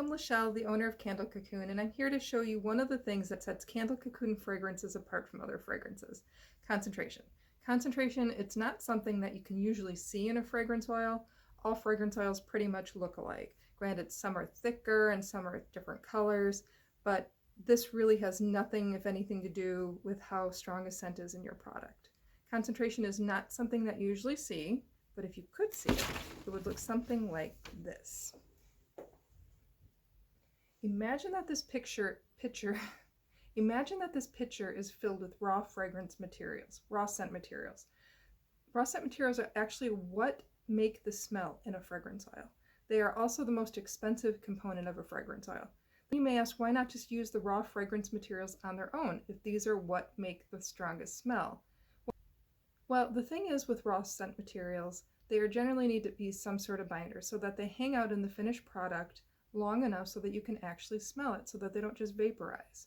I'm Lachelle, the owner of Candle Cocoon, and I'm here to show you one of the things that sets Candle Cocoon fragrances apart from other fragrances: concentration. Concentration, it's not something that you can usually see in a fragrance oil. All fragrance oils pretty much look alike. Granted, some are thicker and some are different colors, but this really has nothing, if anything, to do with how strong a scent is in your product. Concentration is not something that you usually see, but if you could see it, it would look something like this. Imagine that this imagine that this pitcher is filled with raw fragrance materials, raw scent materials. Raw scent materials are actually what make the smell in a fragrance oil. They are also the most expensive component of a fragrance oil. You may ask, why not just use the raw fragrance materials on their own if these are what make the strongest smell? Well, the thing is with raw scent materials, they generally need to be some sort of binder so that they hang out in the finished product long enough so that you can actually smell it, so that they don't just vaporize.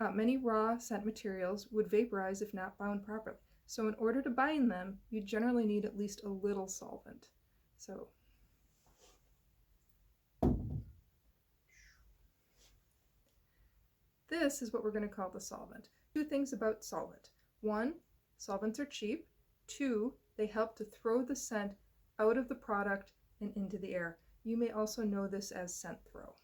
Many raw scent materials would vaporize if not bound properly. So in order to bind them, you generally need at least a little solvent. So this is what we're going to call the solvent. Two things about solvent. One, solvents are cheap. Two, they help to throw the scent out of the product and into the air. You may also know this as scent throw.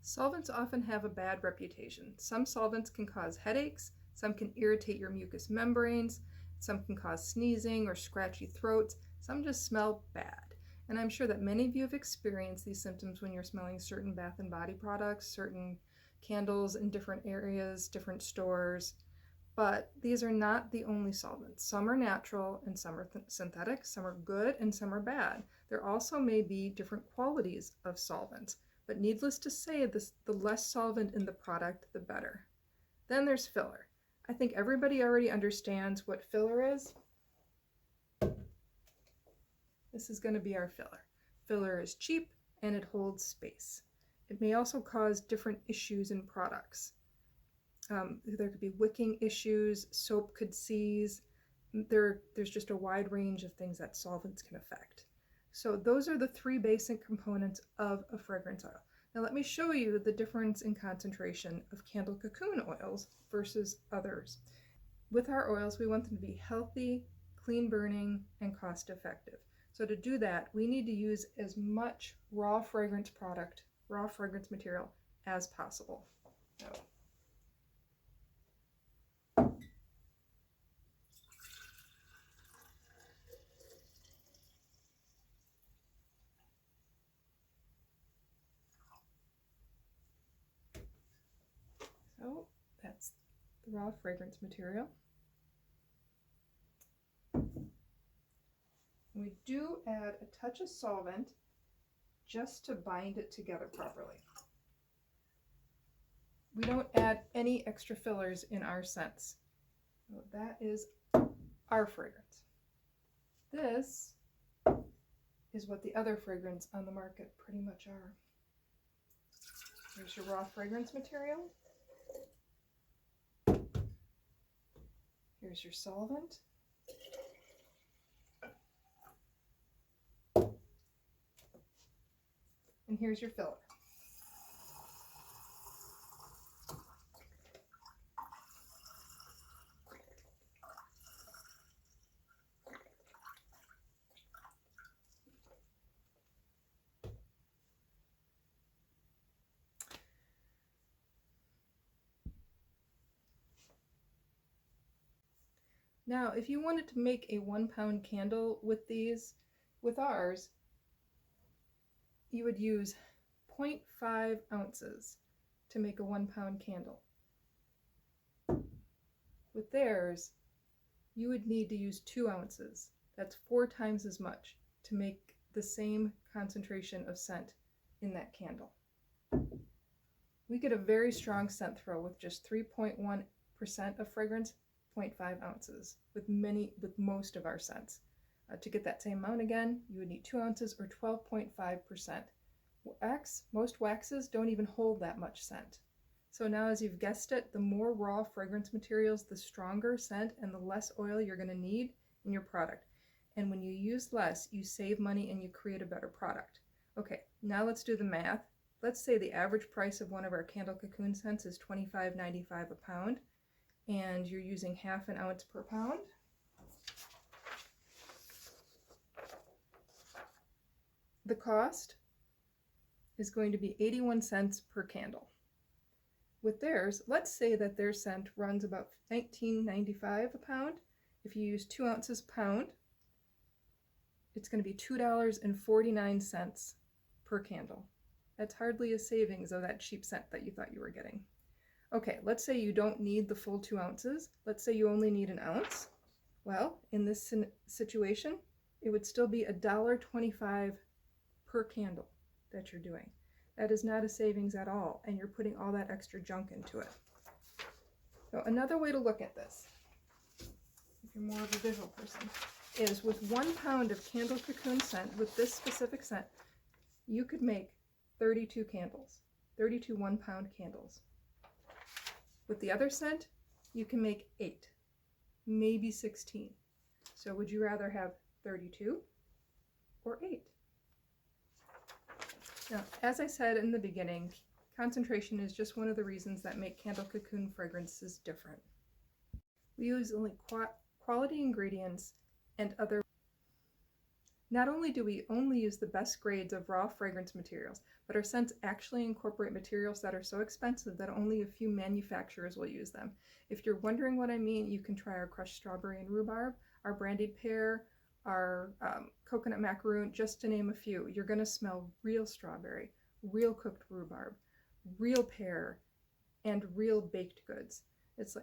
Solvents often have a bad reputation. Some solvents can cause headaches, some can irritate your mucous membranes, some can cause sneezing or scratchy throats, some just smell bad. And I'm sure that many of you have experienced these symptoms when you're smelling certain bath and body products, certain candles in different areas, different stores. But these are not the only solvents. Some are natural and some are synthetic, some are good and some are bad. There also may be different qualities of solvents, but needless to say, the less solvent in the product, the better. Then there's filler. I think everybody already understands what filler is. This is going to be our filler. Filler is cheap and it holds space. It may also cause different issues in products. There could be wicking issues, soap could seize. There's just a wide range of things that solvents can affect. So those are the three basic components of a fragrance oil. Now let me show you the difference in concentration of Candle Cocoon oils versus others. With our oils, we want them to be healthy, clean burning, and cost effective. So to do that, we need to use as much raw fragrance material as possible. So that's the raw fragrance material. We do add a touch of solvent just to bind it together properly. We don't add any extra fillers in our scents. So that is our fragrance. This is what the other fragrance on the market pretty much are. Here's your raw fragrance material. Here's your solvent. And here's your filler. Now, if you wanted to make a 1 pound candle with ours, you would use 0.5 ounces to make a 1 pound candle. With theirs, you would need to use 2 ounces. That's 4 times as much to make the same concentration of scent in that candle. We get a very strong scent throw with just 3.1% of fragrance, 0.5 ounces with most of our scents. To get that same amount again, you would need 2 ounces or 12.5%. Most waxes don't even hold that much scent. So now, as you've guessed it, the more raw fragrance materials, the stronger scent and the less oil you're going to need in your product. And when you use less, you save money and you create a better product. Okay, now let's do the math. Let's say the average price of one of our candle cocoon scents is $25.95 a pound, and you're using half an ounce per pound. The cost is going to be 81 cents per candle. With theirs, let's say that their scent runs about $19.95 a pound. If you use 2 ounces a pound, it's going to be $2.49 per candle. That's hardly a savings of that cheap scent that you thought you were getting. Okay, let's say you don't need the full 2 ounces. Let's say you only need an ounce. Well, in this situation, it would still be $1.25 per candle that you're doing. That is not a savings at all, and you're putting all that extra junk into it. So another way to look at this, if you're more of a visual person, is with 1 pound of candle cocoon scent, with this specific scent, you could make 32 candles, 32 1-pound candles. With the other scent, you can make 8, maybe 16. So would you rather have 32 or 8? Now, as I said in the beginning, concentration is just one of the reasons that make candle cocoon fragrances different. We use only quality ingredients and other. Not only do we only use the best grades of raw fragrance materials, but our scents actually incorporate materials that are so expensive that only a few manufacturers will use them. If you're wondering what I mean, you can try our crushed strawberry and rhubarb, our brandied pear, our coconut macaroon, just to name a few. You're going to smell real strawberry, real cooked rhubarb, real pear, and real baked goods.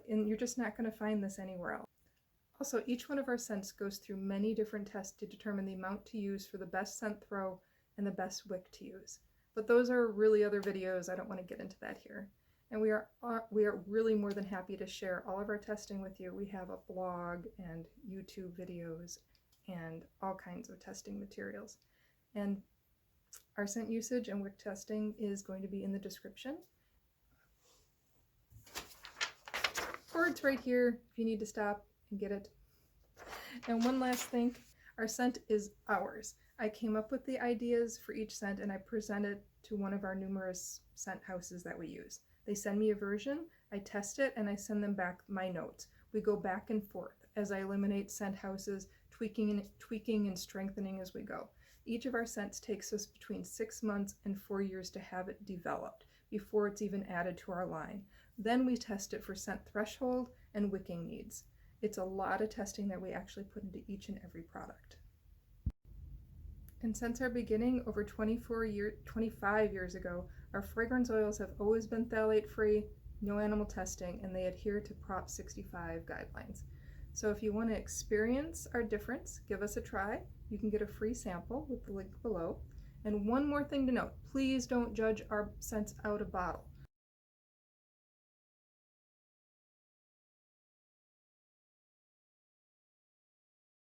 And you're just not going to find this anywhere else. Also, each one of our scents goes through many different tests to determine the amount to use for the best scent throw and the best wick to use. But those are really other videos. I don't want to get into that here. And we are really more than happy to share all of our testing with you. We have a blog and YouTube videos and all kinds of testing materials. And our scent usage and wick testing is going to be in the description. Or it's right here if you need to stop and get it. And one last thing, our scent is ours. I came up with the ideas for each scent and I present it to one of our numerous scent houses that we use. They send me a version, I test it, and I send them back my notes. We go back and forth as I eliminate scent houses, tweaking and strengthening as we go. Each of our scents takes us between 6 months and 4 years to have it developed before it's even added to our line. Then we test it for scent threshold and wicking needs. It's a lot of testing that we actually put into each and every product. And since our beginning over 25 years ago, our fragrance oils have always been phthalate-free, no animal testing, and they adhere to Prop 65 guidelines. So if you want to experience our difference, give us a try. You can get a free sample with the link below. And one more thing to note, please don't judge our scents out of bottle.